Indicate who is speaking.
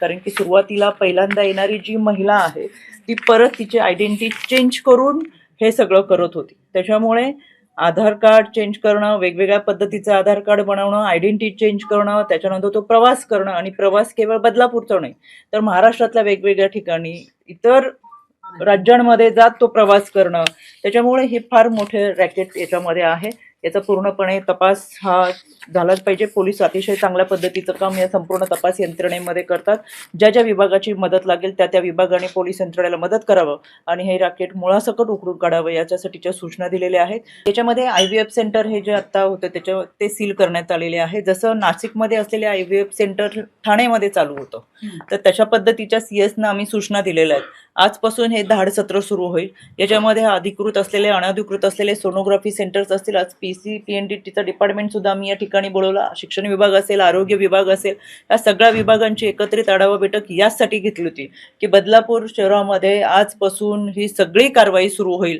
Speaker 1: कारण की सुरुवातीला पहिल्यांदा येणारी जी महिला आहे ती परत तिची आयडेंटिटी चेंज करून हे सगळं करत होती. त्याच्यामुळे आधार कार्ड चेंज करणं, वेगवेगळ्या पद्धतीचं आधार कार्ड बनवणं, आयडेंटिटी चेंज करणं, त्याच्यानंतर तो प्रवास करणं आणि प्रवास केवळ बदलापूरचा नाही तर महाराष्ट्रातल्या वेगवेगळ्या ठिकाणी इतर राज्यांमध्ये जात तो प्रवास करणं, त्याच्यामुळे हे फार मोठे रॅकेट याच्यामध्ये आहे. याचा पूर्णपणे तपास हा झालाच पाहिजे. पोलीस अतिशय चांगल्या पद्धतीचं काम या संपूर्ण तपास यंत्रणेमध्ये करतात. ज्या ज्या विभागाची मदत लागेल त्या त्या विभागाने पोलीस यंत्रणेला मदत करावं आणि हे रॅकेट मुळासकट उखडून काढावं याच्यासाठीच्या सूचना दिलेल्या आहेत. त्याच्यामध्ये IVF सेंटर हे जे आता होतं त्याच्या ते सील करण्यात आलेले आहे. जसं नाशिकमध्ये असलेले IVF सेंटर ठाण्यामध्ये चालू होतं तर तशा पद्धतीच्या CS ना आम्ही सूचना दिलेल्या आहेत. आजपासून हे धाड सत्र सुरू होईल. याच्यामध्ये अधिकृत असलेले अनधिकृत असलेले सोनोग्राफी सेंटर्स असतील. आज PNDTचं डिपार्टमेंट सुद्धा आम्ही या ठिकाणी बोलवला. शिक्षण विभाग असेल, आरोग्य विभाग असेल, या सगळ्या विभागांची एकत्रित आढावा बैठक यासाठी घेतली होती की बदलापूर शहरामध्ये आजपासून ही सगळी कारवाई सुरू होईल